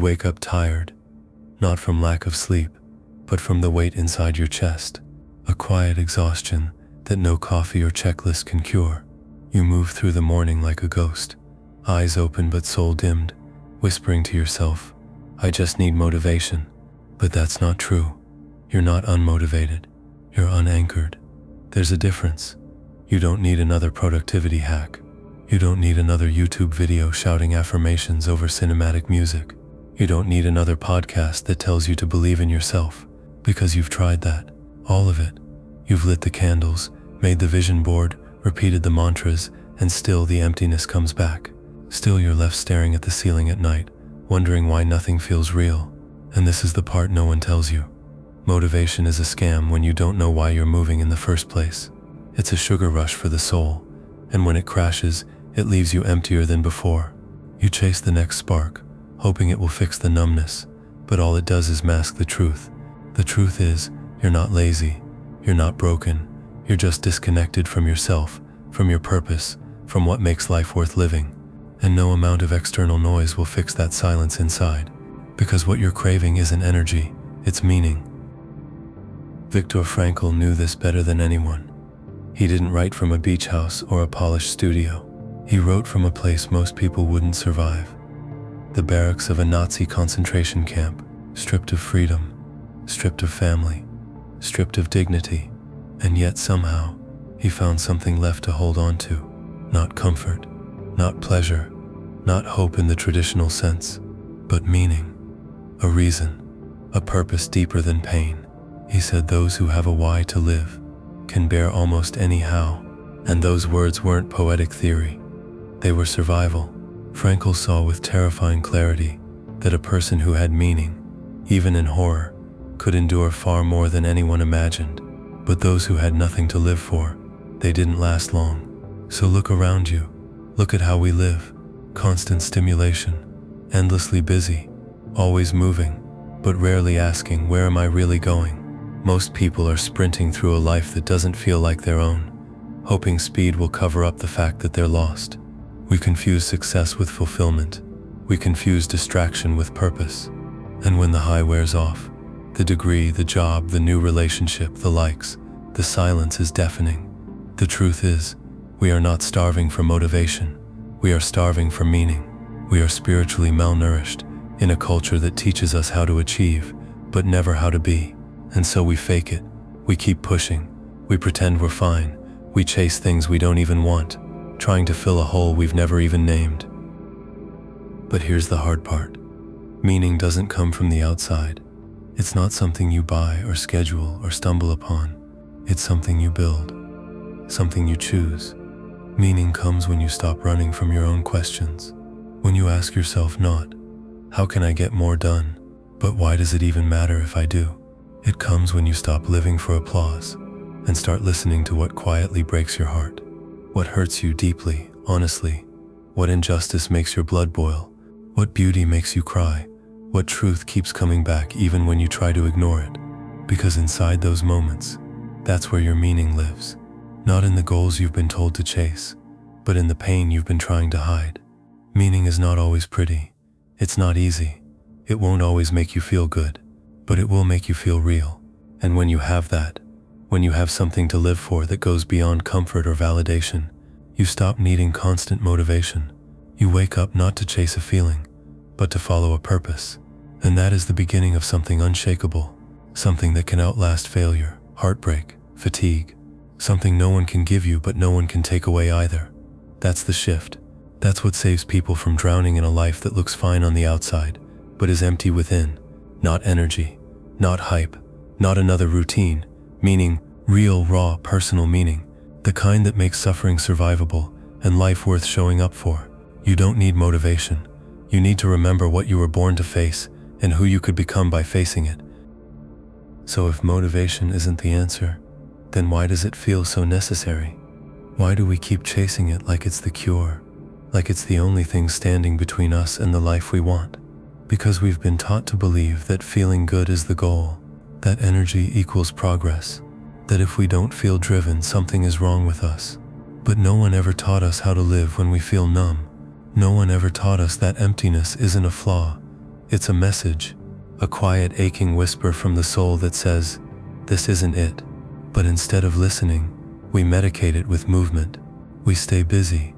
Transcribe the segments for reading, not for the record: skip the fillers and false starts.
wake up tired, not from lack of sleep, but from the weight inside your chest, a quiet exhaustion that no coffee or checklist can cure. You move through the morning like a ghost, eyes open but soul dimmed, whispering to yourself, "I just need motivation." But that's not true. You're not unmotivated. You're unanchored. There's a difference. You don't need another productivity hack. You don't need another YouTube video shouting affirmations over cinematic music. You don't need another podcast that tells you to believe in yourself, because you've tried that. All of it. You've lit the candles, made the vision board, repeated the mantras, and still the emptiness comes back. Still you're left staring at the ceiling at night, wondering why nothing feels real. And this is the part no one tells you. Motivation is a scam when you don't know why you're moving in the first place. It's a sugar rush for the soul, and when it crashes, it leaves you emptier than before. You chase the next spark, hoping it will fix the numbness, but all it does is mask the truth. The truth is, you're not lazy, you're not broken, you're just disconnected from yourself, from your purpose, from what makes life worth living. And no amount of external noise will fix that silence inside, because what you're craving isn't energy, it's meaning. Viktor Frankl knew this better than anyone. He didn't write from a beach house or a polished studio. He wrote from a place most people wouldn't survive. The barracks of a Nazi concentration camp, stripped of freedom, stripped of family, stripped of dignity, and yet somehow he found something left to hold on to. Not comfort, not pleasure, not hope in the traditional sense, but meaning, a reason, a purpose deeper than pain. He said those who have a why to live can bear almost any how, and those words weren't poetic theory. They were survival. Frankl saw with terrifying clarity that a person who had meaning, even in horror, could endure far more than anyone imagined. But those who had nothing to live for, they didn't last long. So look around you. Look at how we live. Constant stimulation, endlessly busy, always moving, but rarely asking, where am I really going? Most people are sprinting through a life that doesn't feel like their own, hoping speed will cover up the fact that they're lost. We confuse success with fulfillment. We confuse distraction with purpose. And when the high wears off, the degree, the job, the new relationship, the likes, the silence is deafening. The truth is, we are not starving for motivation. We are starving for meaning. We are spiritually malnourished in a culture that teaches us how to achieve, but never how to be. And so we fake it. We keep pushing. We pretend we're fine. We chase things we don't even want, trying to fill a hole we've never even named. But here's the hard part. Meaning doesn't come from the outside. It's not something you buy or schedule or stumble upon. It's something you build, something you choose. Meaning comes when you stop running from your own questions. When you ask yourself not, how can I get more done? But why does it even matter if I do? It comes when you stop living for applause and start listening to what quietly breaks your heart. What hurts you deeply, honestly. What injustice makes your blood boil. What beauty makes you cry. What truth keeps coming back even when you try to ignore it. Because inside those moments, that's where your meaning lives. Not in the goals you've been told to chase, but in the pain you've been trying to hide. Meaning is not always pretty. It's not easy. It won't always make you feel good, but it will make you feel real. And when you have that, when you have something to live for that goes beyond comfort or validation, you stop needing constant motivation. You wake up not to chase a feeling, but to follow a purpose. And that is the beginning of something unshakable, something that can outlast failure, heartbreak, fatigue, something no one can give you but no one can take away either. That's the shift. That's what saves people from drowning in a life that looks fine on the outside, but is empty within. Not energy, not hype, not another routine. Meaning, real, raw, personal meaning, the kind that makes suffering survivable and life worth showing up for. You don't need motivation. You need to remember what you were born to face and who you could become by facing it. So if motivation isn't the answer, then why does it feel so necessary? Why do we keep chasing it like it's the cure, like it's the only thing standing between us and the life we want? Because we've been taught to believe that feeling good is the goal, that energy equals progress, that if we don't feel driven, something is wrong with us. But no one ever taught us how to live when we feel numb. No one ever taught us that emptiness isn't a flaw. It's a message, a quiet aching whisper from the soul that says, this isn't it. But instead of listening, we medicate it with movement. We stay busy.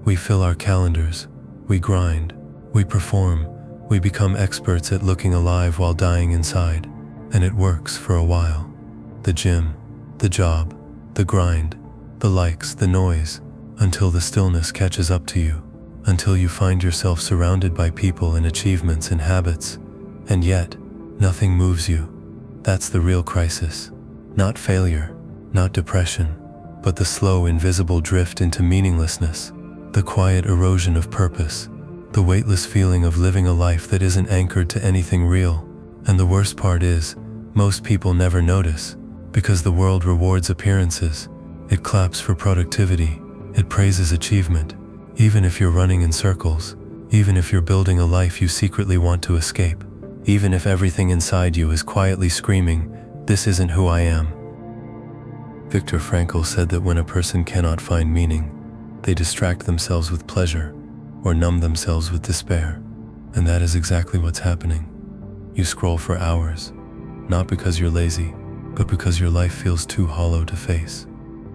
We fill our calendars. We grind. We perform. We become experts at looking alive while dying inside. And it works for a while. The gym, the job, the grind, the likes, the noise, until the stillness catches up to you, until you find yourself surrounded by people and achievements and habits, and yet, nothing moves you. That's the real crisis. Not failure, not depression, but the slow, invisible drift into meaninglessness, the quiet erosion of purpose, the weightless feeling of living a life that isn't anchored to anything real. And the worst part is, most people never notice, because the world rewards appearances. It claps for productivity. It praises achievement. Even if you're running in circles, even if you're building a life you secretly want to escape, even if everything inside you is quietly screaming, this isn't who I am. Viktor Frankl said that when a person cannot find meaning, they distract themselves with pleasure or numb themselves with despair. And that is exactly what's happening. You scroll for hours, not because you're lazy, but because your life feels too hollow to face.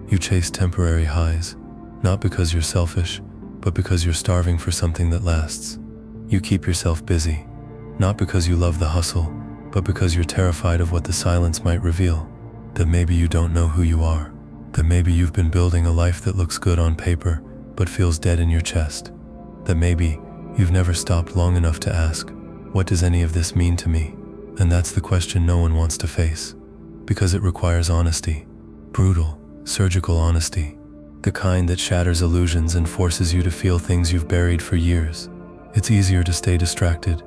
You chase temporary highs, not because you're selfish, but because you're starving for something that lasts. You keep yourself busy, not because you love the hustle, but because you're terrified of what the silence might reveal. That maybe you don't know who you are. That maybe you've been building a life that looks good on paper, but feels dead in your chest. That maybe you've never stopped long enough to ask, what does any of this mean to me? And that's the question no one wants to face, because it requires honesty. Brutal, surgical honesty. The kind that shatters illusions and forces you to feel things you've buried for years. It's easier to stay distracted.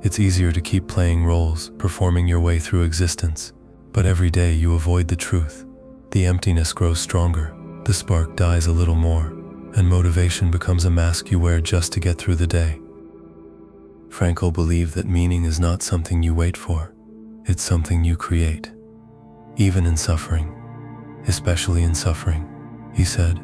It's easier to keep playing roles, performing your way through existence. But every day you avoid the truth. The emptiness grows stronger. The spark dies a little more. And motivation becomes a mask you wear just to get through the day. Frankl believed that meaning is not something you wait for. It's something you create. Even in suffering. Especially in suffering. He said,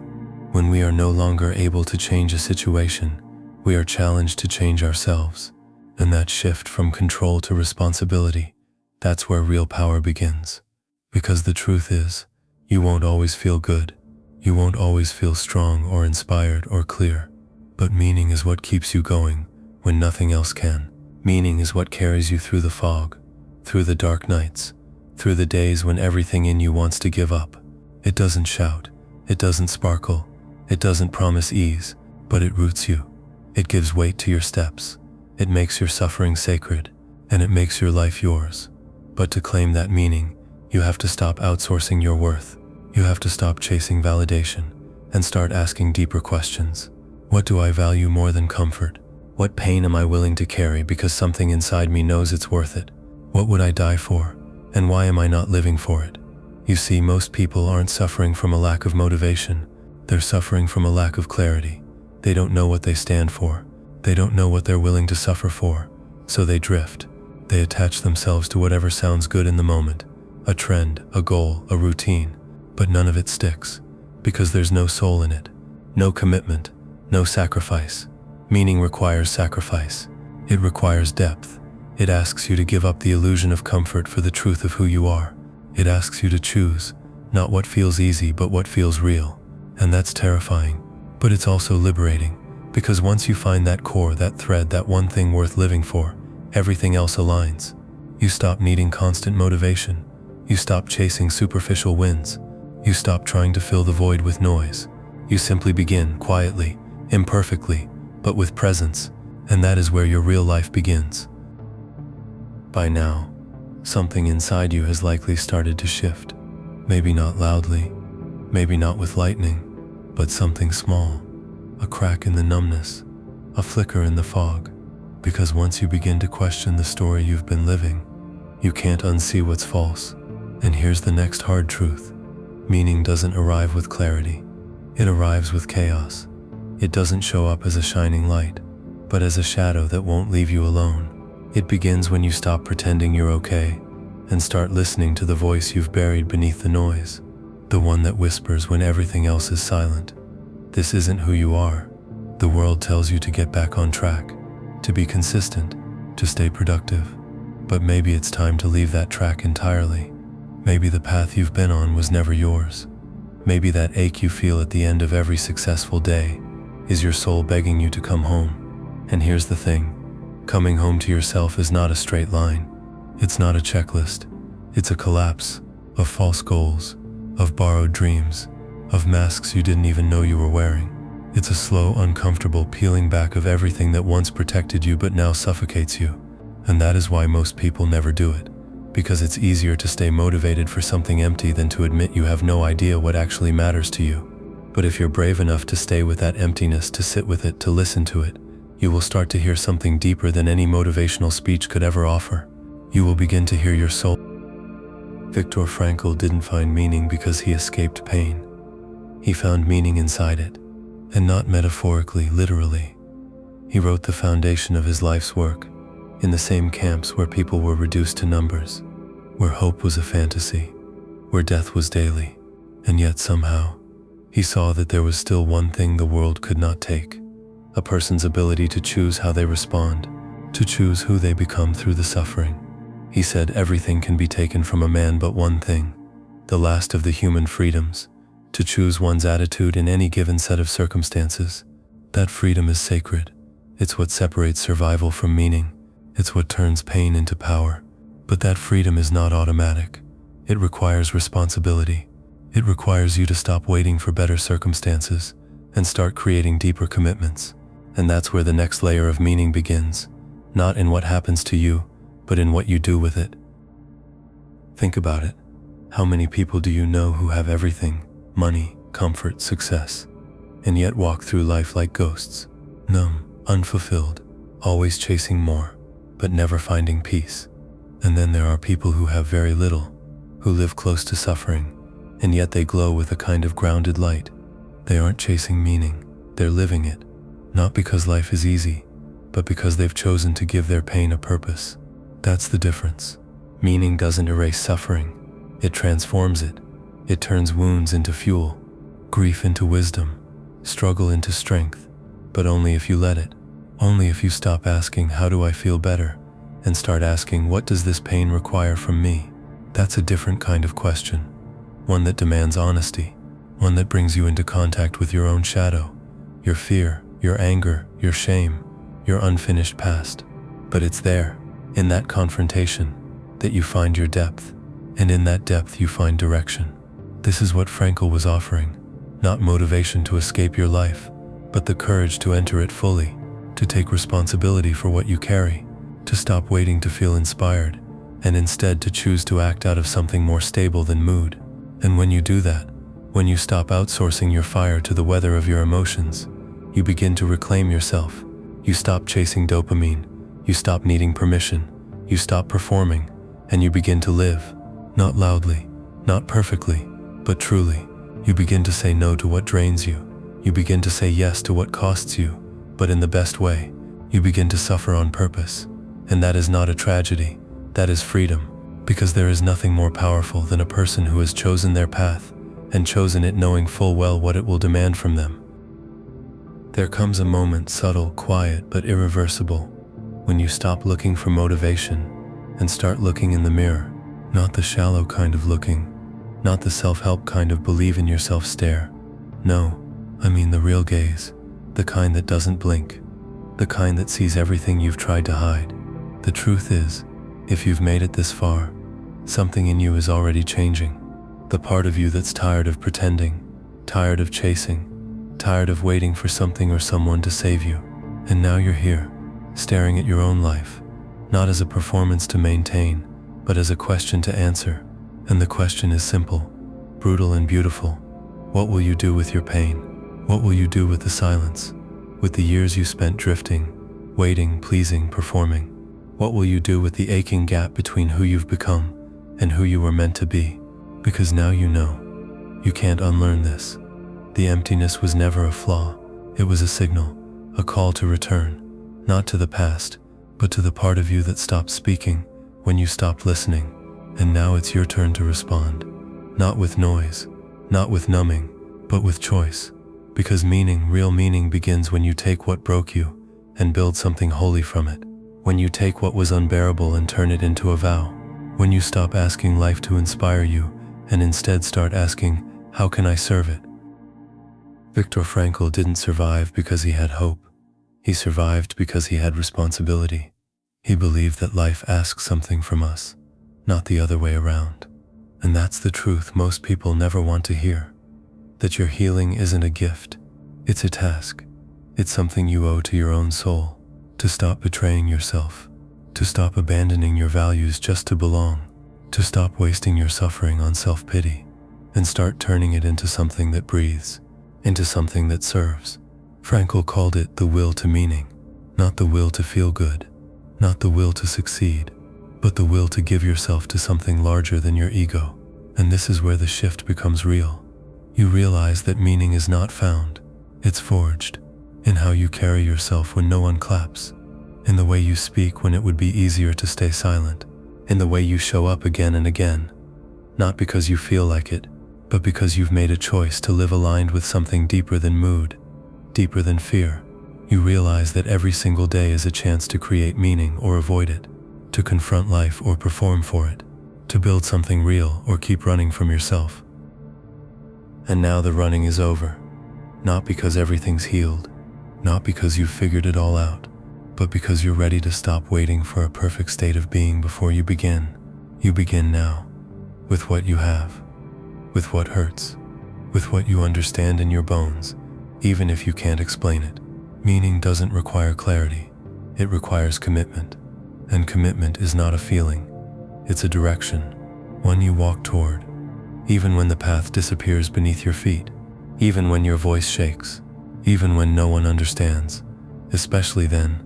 when we are no longer able to change a situation, we are challenged to change ourselves. And that shift from control to responsibility, that's where real power begins. Because the truth is, you won't always feel good. You won't always feel strong or inspired or clear. But meaning is what keeps you going when nothing else can. Meaning is what carries you through the fog, through the dark nights, through the days when everything in you wants to give up. It doesn't shout. It doesn't sparkle. It doesn't promise ease, but it roots you. It gives weight to your steps. It makes your suffering sacred, and it makes your life yours. But to claim that meaning, you have to stop outsourcing your worth. You have to stop chasing validation and start asking deeper questions. What do I value more than comfort? What pain am I willing to carry because something inside me knows it's worth it? What would I die for? And why am I not living for it? You see, most people aren't suffering from a lack of motivation. They're suffering from a lack of clarity. They don't know what they stand for. They don't know what they're willing to suffer for. So they drift. They attach themselves to whatever sounds good in the moment. A trend, a goal, a routine. But none of it sticks. Because there's no soul in it. No commitment. No sacrifice. Meaning requires sacrifice. It requires depth. It asks you to give up the illusion of comfort for the truth of who you are. It asks you to choose, not what feels easy, but what feels real. And that's terrifying, but it's also liberating, because once you find that core, that thread, that one thing worth living for, everything else aligns. You stop needing constant motivation. You stop chasing superficial wins. You stop trying to fill the void with noise. You simply begin quietly, imperfectly, but with presence, and that is where your real life begins. By now, something inside you has likely started to shift. Maybe not loudly, maybe not with lightning, but something small, a crack in the numbness, a flicker in the fog. Because once you begin to question the story you've been living, you can't unsee what's false. And here's the next hard truth. Meaning doesn't arrive with clarity. It arrives with chaos. It doesn't show up as a shining light, but as a shadow that won't leave you alone. It begins when you stop pretending you're okay and start listening to the voice you've buried beneath the noise, the one that whispers when everything else is silent. This isn't who you are. The world tells you to get back on track, to be consistent, to stay productive. But maybe it's time to leave that track entirely. Maybe the path you've been on was never yours. Maybe that ache you feel at the end of every successful day is your soul begging you to come home. And here's the thing, coming home to yourself is not a straight line. It's not a checklist. It's a collapse of false goals, of borrowed dreams, of masks you didn't even know you were wearing. It's a slow, uncomfortable peeling back of everything that once protected you but now suffocates you. And that is why most people never do it. Because it's easier to stay motivated for something empty than to admit you have no idea what actually matters to you. But if you're brave enough to stay with that emptiness, to sit with it, to listen to it, you will start to hear something deeper than any motivational speech could ever offer. You will begin to hear your soul. Viktor Frankl didn't find meaning because he escaped pain. He found meaning inside it, and not metaphorically, literally. He wrote the foundation of his life's work in the same camps where people were reduced to numbers, where hope was a fantasy, where death was daily, and yet somehow, he saw that there was still one thing the world could not take: a person's ability to choose how they respond, to choose who they become through the suffering. He said everything can be taken from a man but one thing, the last of the human freedoms, to choose one's attitude in any given set of circumstances. That freedom is sacred. It's what separates survival from meaning. It's what turns pain into power. But that freedom is not automatic. It requires responsibility. It requires you to stop waiting for better circumstances and start creating deeper commitments. And that's where the next layer of meaning begins, not in what happens to you, but in what you do with it. Think about it. How many people do you know who have everything, money, comfort, success, and yet walk through life like ghosts, numb, unfulfilled, always chasing more, but never finding peace? And then there are people who have very little, who live close to suffering, and yet they glow with a kind of grounded light. They aren't chasing meaning, they're living it, not because life is easy, but because they've chosen to give their pain a purpose. That's the difference. Meaning doesn't erase suffering, it transforms it. It turns wounds into fuel, grief into wisdom, struggle into strength, but only if you let it. Only if you stop asking, how do I feel better, and start asking, what does this pain require from me? That's a different kind of question, one that demands honesty, one that brings you into contact with your own shadow, your fear, your anger, your shame, your unfinished past. But it's there, in that confrontation, that you find your depth, and in that depth you find direction. This is what Frankl was offering, not motivation to escape your life, but the courage to enter it fully, to take responsibility for what you carry, to stop waiting to feel inspired, and instead to choose to act out of something more stable than mood. And when you do that, when you stop outsourcing your fire to the weather of your emotions, you begin to reclaim yourself. You stop chasing dopamine, you stop needing permission, you stop performing, and you begin to live. Not loudly, not perfectly, but truly. You begin to say no to what drains you. You begin to say yes to what costs you, but in the best way. You begin to suffer on purpose. And that is not a tragedy, that is freedom, because there is nothing more powerful than a person who has chosen their path, and chosen it knowing full well what it will demand from them. There comes a moment, subtle, quiet, but irreversible, when you stop looking for motivation and start looking in the mirror. Not the shallow kind of looking, not the self-help kind of believe in yourself stare. No, I mean the real gaze, the kind that doesn't blink, the kind that sees everything you've tried to hide. The truth is, if you've made it this far, something in you is already changing. The part of you that's tired of pretending, tired of chasing, tired of waiting for something or someone to save you. And now you're here, staring at your own life, not as a performance to maintain, but as a question to answer. And the question is simple, brutal and beautiful. What will you do with your pain? What will you do with the silence? With the years you spent drifting, waiting, pleasing, performing? What will you do with the aching gap between who you've become and who you were meant to be? Because now you know. You can't unlearn this. The emptiness was never a flaw. It was a signal, a call to return, not to the past, but to the part of you that stopped speaking when you stopped listening. And now it's your turn to respond. Not with noise, not with numbing, but with choice. Because meaning, real meaning, begins when you take what broke you and build something holy from it. When you take what was unbearable and turn it into a vow. When you stop asking life to inspire you and instead start asking, how can I serve it? Viktor Frankl didn't survive because he had hope. He survived because he had responsibility. He believed that life asks something from us, not the other way around. And that's the truth most people never want to hear. That your healing isn't a gift, it's a task. It's something you owe to your own soul. To stop betraying yourself, to stop abandoning your values just to belong, to stop wasting your suffering on self-pity, and start turning it into something that breathes, into something that serves. Frankl called it the will to meaning, not the will to feel good, not the will to succeed, but the will to give yourself to something larger than your ego. And this is where the shift becomes real. You realize that meaning is not found, it's forged. In how you carry yourself when no one claps, in the way you speak when it would be easier to stay silent, in the way you show up again and again, not because you feel like it, but because you've made a choice to live aligned with something deeper than mood, deeper than fear. You realize that every single day is a chance to create meaning or avoid it, to confront life or perform for it, to build something real or keep running from yourself. And now the running is over, not because everything's healed, not because you've figured it all out, but because you're ready to stop waiting for a perfect state of being before you begin. You begin now, with what you have, with what hurts, with what you understand in your bones, even if you can't explain it. Meaning doesn't require clarity, it requires commitment. And commitment is not a feeling, it's a direction, one you walk toward, even when the path disappears beneath your feet, even when your voice shakes, even when no one understands, especially then,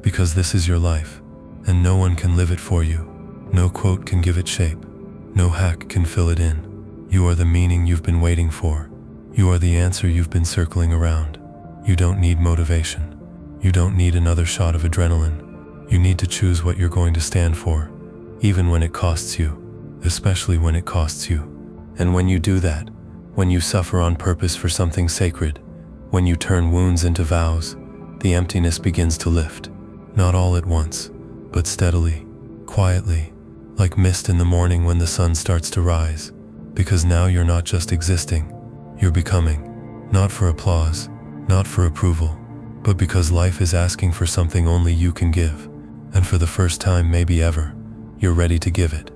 because this is your life, and no one can live it for you. No quote can give it shape, no hack can fill it in. You are the meaning you've been waiting for. You are the answer you've been circling around. You don't need motivation. You don't need another shot of adrenaline. You need to choose what you're going to stand for, even when it costs you, especially when it costs you. And when you do that, when you suffer on purpose for something sacred, when you turn wounds into vows, the emptiness begins to lift. Not all at once, but steadily, quietly, like mist in the morning when the sun starts to rise. Because now you're not just existing, you're becoming. Not for applause, not for approval, but because life is asking for something only you can give. And for the first time maybe ever, you're ready to give it.